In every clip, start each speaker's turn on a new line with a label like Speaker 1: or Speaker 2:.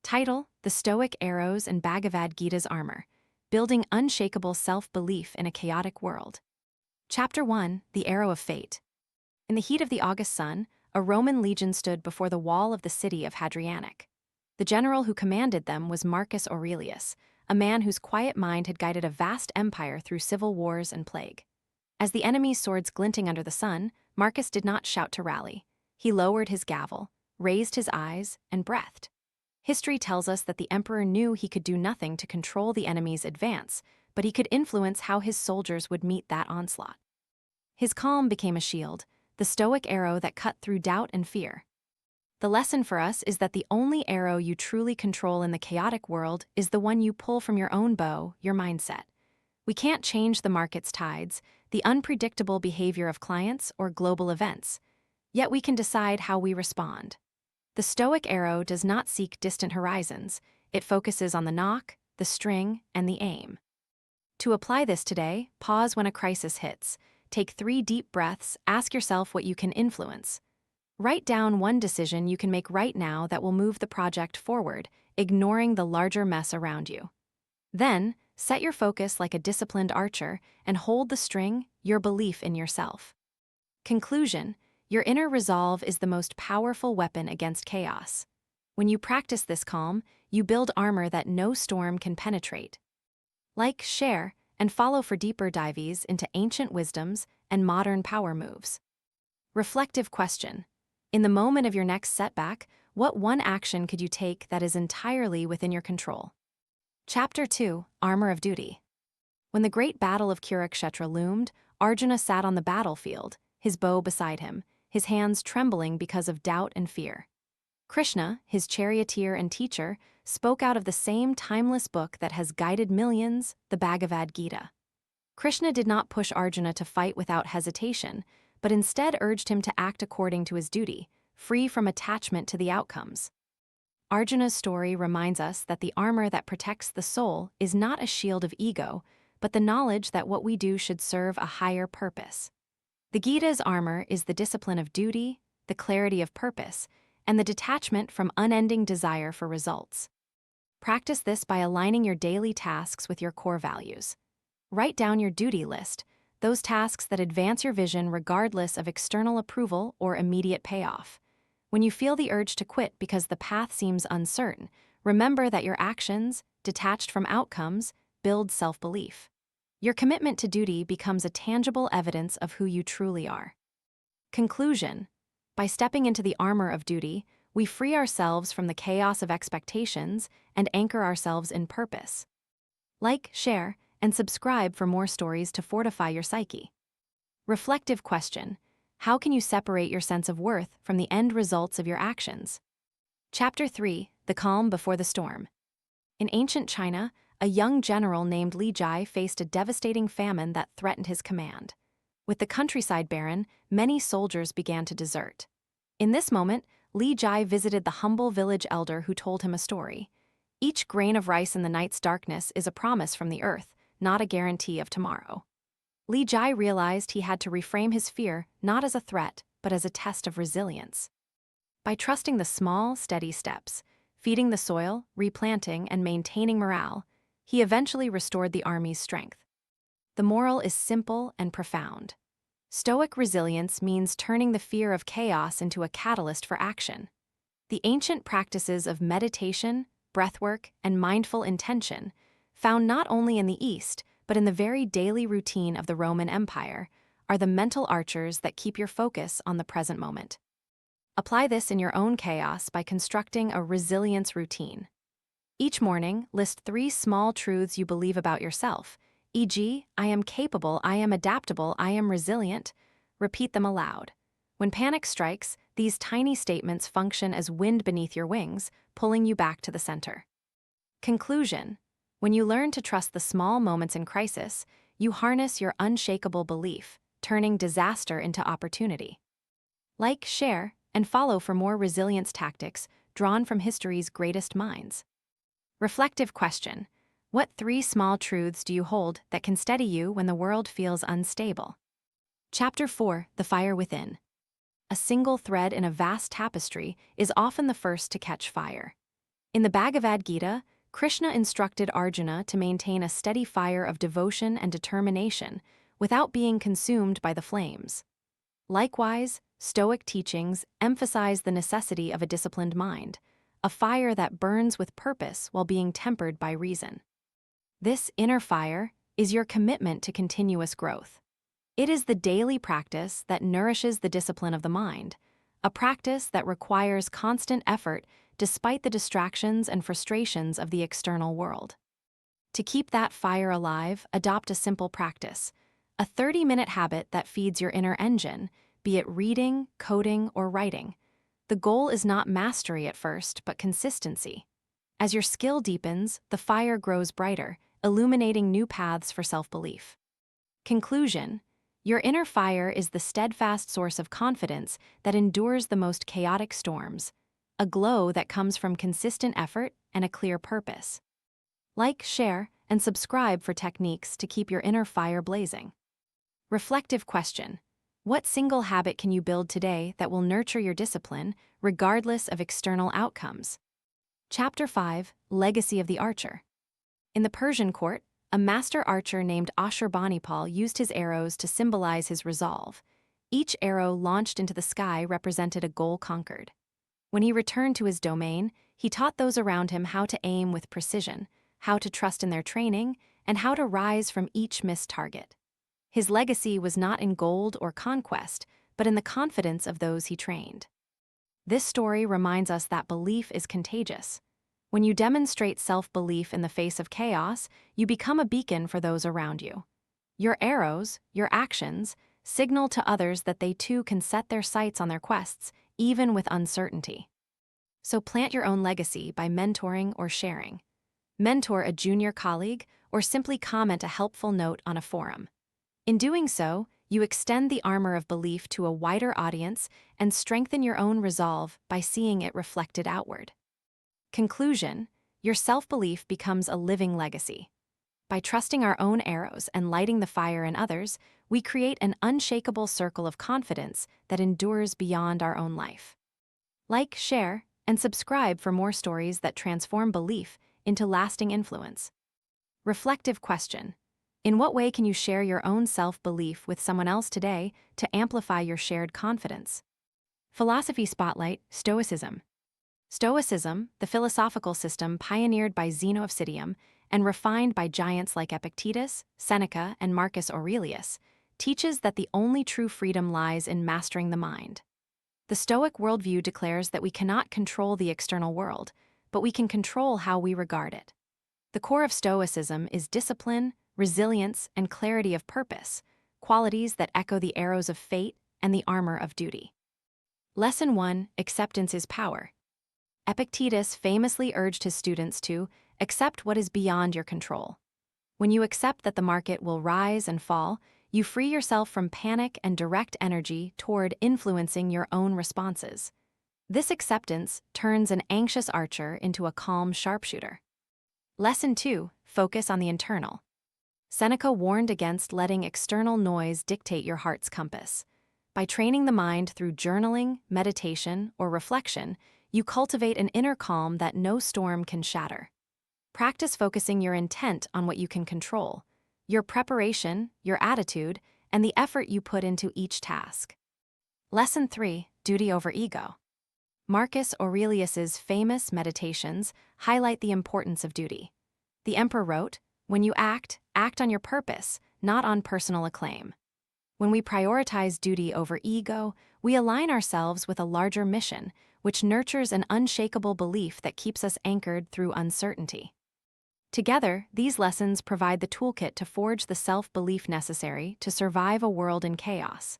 Speaker 1: Title: The Stoic Arrows and Bhagavad Gita's Armor, Building Unshakable Self-Belief in a Chaotic World. Chapter 1: The Arrow of Fate. In the heat of the August sun, a Roman legion stood before the wall of the city of Hadrianic. The general who commanded them was Marcus Aurelius, a man whose quiet mind had guided a vast empire through civil wars and plague. As the enemy's swords glinting under the sun, Marcus did not shout to rally. He lowered his gavel, raised his eyes, and breathed. History tells us that the emperor knew he could do nothing to control the enemy's advance, but he could influence how his soldiers would meet that onslaught. His calm became a shield, the stoic arrow that cut through doubt and fear. The lesson for us is that the only arrow you truly control in the chaotic world is the one you pull from your own bow, your mindset. We can't change the market's tides, the unpredictable behavior of clients, or global events. Yet we can decide how we respond. The stoic arrow does not seek distant horizons. It focuses on the knock, the string, and the aim. To apply this today, pause when a crisis hits. Take 3 deep breaths, ask yourself what you can influence. Write down one decision you can make right now that will move the project forward, ignoring the larger mess around you. Then, set your focus like a disciplined archer and hold the string, your belief in yourself. Conclusion: your inner resolve is the most powerful weapon against chaos. When you practice this calm, you build armor that no storm can penetrate. Like, share, and follow for deeper dives into ancient wisdoms and modern power moves. Reflective question: in the moment of your next setback, what one action could you take that is entirely within your control? Chapter 2: Armor of Duty. When the great battle of Kurukshetra loomed, Arjuna sat on the battlefield, his bow beside him, his hands trembling because of doubt and fear. Krishna, his charioteer and teacher, spoke out of the same timeless book that has guided millions, the Bhagavad Gita. Krishna did not push Arjuna to fight without hesitation, but instead urged him to act according to his duty, free from attachment to the outcomes. Arjuna's story reminds us that the armor that protects the soul is not a shield of ego, but the knowledge that what we do should serve a higher purpose. The Gita's armor is the discipline of duty, the clarity of purpose, and the detachment from unending desire for results. Practice this by aligning your daily tasks with your core values. Write down your duty list, those tasks that advance your vision regardless of external approval or immediate payoff. When you feel the urge to quit because the path seems uncertain, remember that your actions, detached from outcomes, build self-belief. Your commitment to duty becomes a tangible evidence of who you truly are. Conclusion: by stepping into the armor of duty, we free ourselves from the chaos of expectations and anchor ourselves in purpose. Like, share, and subscribe for more stories to fortify your psyche. Reflective question: how can you separate your sense of worth from the end results of your actions? Chapter 3: The Calm Before the Storm. In ancient China, a young general named Li Jai faced a devastating famine that threatened his command. With the countryside barren, many soldiers began to desert. In this moment, Li Jai visited the humble village elder who told him a story. Each grain of rice in the night's darkness is a promise from the earth, not a guarantee of tomorrow. Li Jai realized he had to reframe his fear not as a threat, but as a test of resilience. By trusting the small, steady steps, feeding the soil, replanting, and maintaining morale, he eventually restored the army's strength. The moral is simple and profound. Stoic resilience means turning the fear of chaos into a catalyst for action. The ancient practices of meditation, breathwork, and mindful intention, found not only in the East, but in the very daily routine of the Roman Empire, are the mental archers that keep your focus on the present moment. Apply this in your own chaos by constructing a resilience routine. Each morning, list 3 small truths you believe about yourself, e.g., I am capable, I am adaptable, I am resilient. Repeat them aloud. When panic strikes, these tiny statements function as wind beneath your wings, pulling you back to the center. Conclusion: when you learn to trust the small moments in crisis, you harness your unshakable belief, turning disaster into opportunity. Like, share, and follow for more resilience tactics drawn from history's greatest minds. Reflective question: what 3 small truths do you hold that can steady you when the world feels unstable? Chapter 4: The Fire Within. A single thread in a vast tapestry is often the first to catch fire. In the Bhagavad Gita, Krishna instructed Arjuna to maintain a steady fire of devotion and determination without being consumed by the flames. Likewise, Stoic teachings emphasize the necessity of a disciplined mind, a fire that burns with purpose while being tempered by reason. This inner fire is your commitment to continuous growth. It is the daily practice that nourishes the discipline of the mind, a practice that requires constant effort despite the distractions and frustrations of the external world. To keep that fire alive, adopt a simple practice, a 30-minute habit that feeds your inner engine, be it reading, coding, or writing. The goal is not mastery at first, but consistency. As your skill deepens, the fire grows brighter, illuminating new paths for self-belief. Conclusion: your inner fire is the steadfast source of confidence that endures the most chaotic storms, a glow that comes from consistent effort and a clear purpose. Like, share, and subscribe for techniques to keep your inner fire blazing. Reflective question: what single habit can you build today that will nurture your discipline, regardless of external outcomes? Chapter 5: Legacy of the Archer. In the Persian court, a master archer named Ashurbanipal used his arrows to symbolize his resolve. Each arrow launched into the sky represented a goal conquered. When he returned to his domain, he taught those around him how to aim with precision, how to trust in their training, and how to rise from each missed target. His legacy was not in gold or conquest, but in the confidence of those he trained. This story reminds us that belief is contagious. When you demonstrate self-belief in the face of chaos, you become a beacon for those around you. Your arrows, your actions, signal to others that they too can set their sights on their quests, even with uncertainty. So plant your own legacy by mentoring or sharing. Mentor a junior colleague or simply comment a helpful note on a forum. In doing so, you extend the armor of belief to a wider audience and strengthen your own resolve by seeing it reflected outward. Conclusion: your self-belief becomes a living legacy. By trusting our own arrows and lighting the fire in others, we create an unshakable circle of confidence that endures beyond our own life. Like, share, and subscribe for more stories that transform belief into lasting influence. Reflective question: in what way can you share your own self-belief with someone else today to amplify your shared confidence? Philosophy Spotlight: Stoicism. Stoicism, the philosophical system pioneered by Zeno of Citium and refined by giants like Epictetus, Seneca, and Marcus Aurelius, teaches that the only true freedom lies in mastering the mind. The Stoic worldview declares that we cannot control the external world, but we can control how we regard it. The core of Stoicism is discipline, resilience, and clarity of purpose, qualities that echo the arrows of fate and the armor of duty. Lesson 1: Acceptance is power. Epictetus famously urged his students to accept what is beyond your control. When you accept that the market will rise and fall, you free yourself from panic and direct energy toward influencing your own responses. This acceptance turns an anxious archer into a calm sharpshooter. Lesson 2: Focus on the internal. Seneca warned against letting external noise dictate your heart's compass. By training the mind through journaling, meditation, or reflection, you cultivate an inner calm that no storm can shatter. Practice focusing your intent on what you can control, your preparation, your attitude, and the effort you put into each task. Lesson 3: Duty over ego. Marcus Aurelius's famous meditations highlight the importance of duty. The emperor wrote, "When you act, act on your purpose, not on personal acclaim." When we prioritize duty over ego, we align ourselves with a larger mission, which nurtures an unshakable belief that keeps us anchored through uncertainty. Together, these lessons provide the toolkit to forge the self-belief necessary to survive a world in chaos.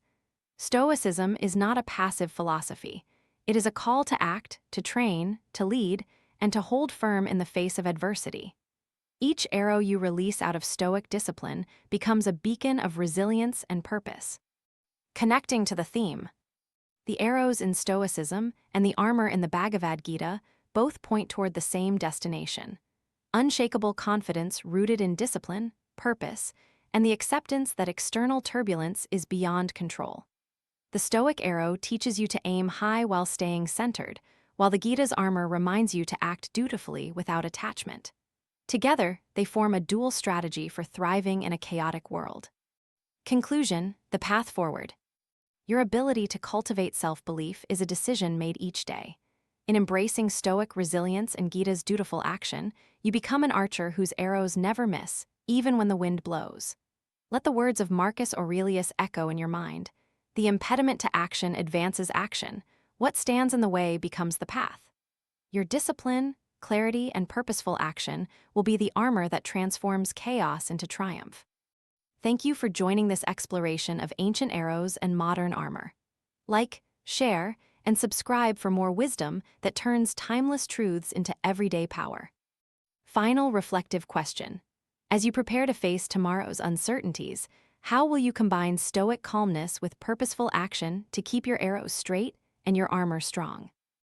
Speaker 1: Stoicism is not a passive philosophy. It is a call to act, to train, to lead, and to hold firm in the face of adversity. Each arrow you release out of Stoic discipline becomes a beacon of resilience and purpose. Connecting to the theme. The arrows in Stoicism and the armor in the Bhagavad Gita both point toward the same destination: unshakable confidence rooted in discipline, purpose, and the acceptance that external turbulence is beyond control. The Stoic arrow teaches you to aim high while staying centered, while the Gita's armor reminds you to act dutifully without attachment. Together, they form a dual strategy for thriving in a chaotic world. Conclusion: the path forward. Your ability to cultivate self-belief is a decision made each day. In embracing Stoic resilience and Gita's dutiful action, you become an archer whose arrows never miss, even when the wind blows. Let the words of Marcus Aurelius echo in your mind. The impediment to action advances action. What stands in the way becomes the path. Your discipline, clarity, and purposeful action will be the armor that transforms chaos into triumph. Thank you for joining this exploration of ancient arrows and modern armor. Like, share, and subscribe for more wisdom that turns timeless truths into everyday power. Final reflective question. As you prepare to face tomorrow's uncertainties, how will you combine stoic calmness with purposeful action to keep your arrows straight and your armor strong?